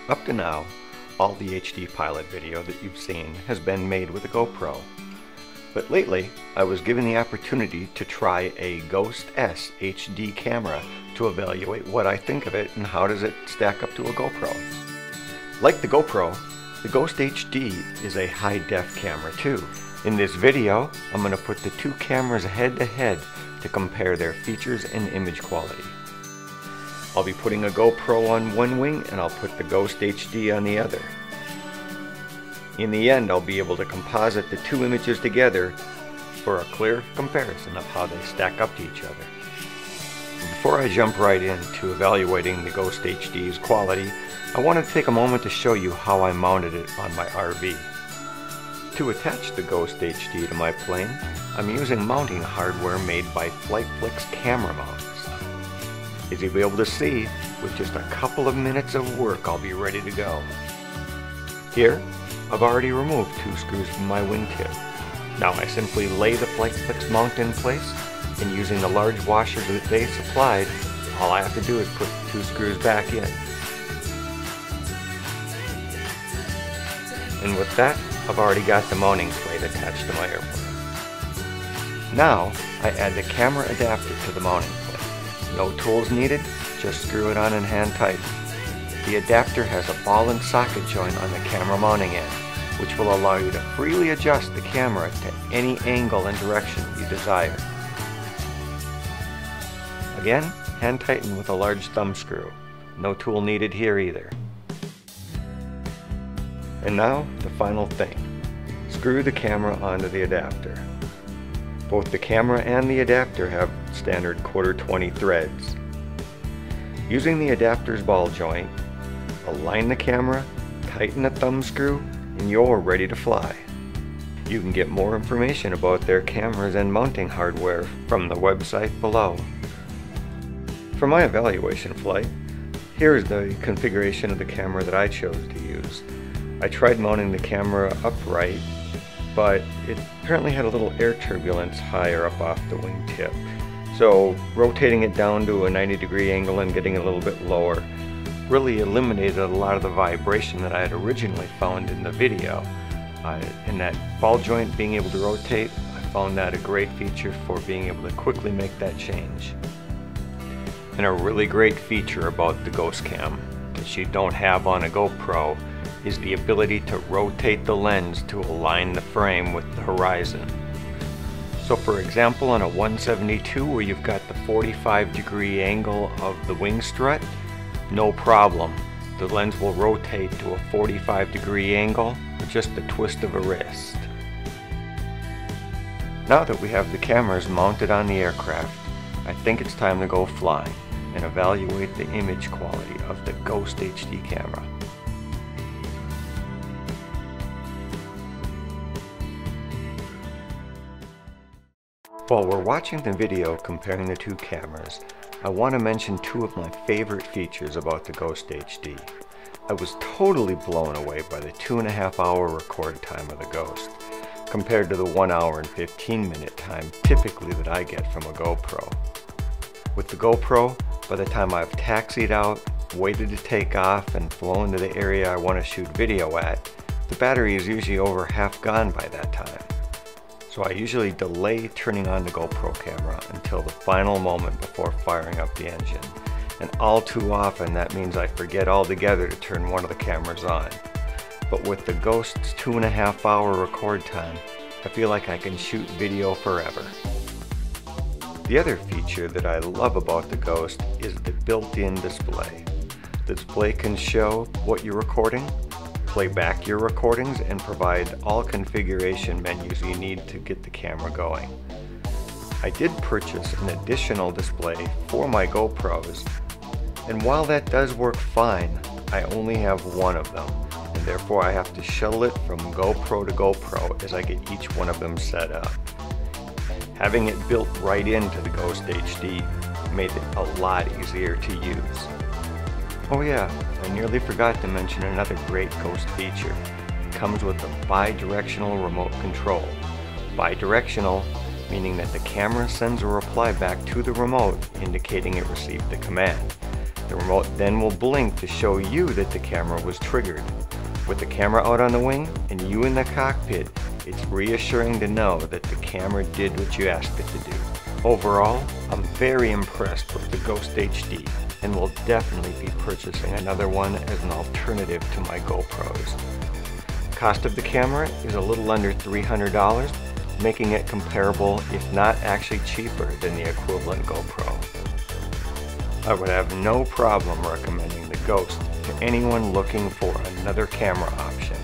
Up to now, all the HD pilot video that you've seen has been made with a GoPro. But lately, I was given the opportunity to try a Ghost S HD camera to evaluate what I think of it and how does it stack up to a GoPro. Like the GoPro, the Ghost HD is a high-def camera too. In this video, I'm going to put the two cameras head to head to compare their features and image quality. I'll be putting a GoPro on one wing and I'll put the Ghost HD on the other. In the end, I'll be able to composite the two images together for a clear comparison of how they stack up to each other. Before I jump right into evaluating the Ghost HD's quality, I want to take a moment to show you how I mounted it on my RV. To attach the Ghost HD to my plane, I'm using mounting hardware made by FlightFlix camera mounts. As you'll be able to see, with just a couple of minutes of work, I'll be ready to go. Here, I've already removed two screws from my wingtip. Now I simply lay the FlightFlix mount in place, and using the large washers that they supplied, all I have to do is put the two screws back in. And with that, I've already got the mounting plate attached to my airplane. Now, I add the camera adapter to the mounting plate. No tools needed, just screw it on and hand tighten. The adapter has a ball and socket joint on the camera mounting end, which will allow you to freely adjust the camera to any angle and direction you desire. Again, hand tighten with a large thumb screw. No tool needed here either. And now, the final thing. Screw the camera onto the adapter. Both the camera and the adapter have standard 1/4-20 threads. Using the adapter's ball joint, align the camera, tighten the thumb screw, and you're ready to fly. You can get more information about their cameras and mounting hardware from the website below. For my evaluation flight, here is the configuration of the camera that I chose to use. I tried mounting the camera upright, but it apparently had a little air turbulence higher up off the wingtip. So rotating it down to a 90-degree angle and getting it a little bit lower really eliminated a lot of the vibration that I had originally found in the video. In that ball joint being able to rotate, I found that a great feature for being able to quickly make that change. And a really great feature about the Ghost Cam that you don't have on a GoPro is the ability to rotate the lens to align the frame with the horizon. So for example, on a 172 where you've got the 45-degree angle of the wing strut, no problem. The lens will rotate to a 45-degree angle with just the twist of a wrist. Now that we have the cameras mounted on the aircraft, I think it's time to go flying and evaluate the image quality of the Ghost HD camera. While we're watching the video comparing the two cameras, I want to mention two of my favorite features about the Ghost HD. I was totally blown away by the 2.5-hour record time of the Ghost, compared to the 1 hour and 15-minute time typically that I get from a GoPro. With the GoPro, by the time I've taxied out, waited to take off, and flown to the area I want to shoot video at, the battery is usually over half gone by that time. So I usually delay turning on the GoPro camera until the final moment before firing up the engine. And all too often that means I forget altogether to turn one of the cameras on. But with the Ghost's 2.5-hour record time, I feel like I can shoot video forever. The other feature that I love about the Ghost is the built-in display. The display can show what you're recording, play back your recordings, and provide all configuration menus you need to get the camera going. I did purchase an additional display for my GoPros, and while that does work fine, I only have one of them, and therefore I have to shuttle it from GoPro to GoPro as I get each one of them set up. Having it built right into the Ghost HD made it a lot easier to use. Oh yeah, I nearly forgot to mention another great Ghost feature. It comes with a bi-directional remote control. Bi-directional meaning that the camera sends a reply back to the remote indicating it received the command. The remote then will blink to show you that the camera was triggered. With the camera out on the wing and you in the cockpit, it's reassuring to know that the camera did what you asked it to do. Overall, I'm very impressed with the Ghost HD and will definitely be purchasing another one as an alternative to my GoPros. Cost of the camera is a little under $300, making it comparable, if not actually cheaper, than the equivalent GoPro. I would have no problem recommending the Ghost to anyone looking for another camera option.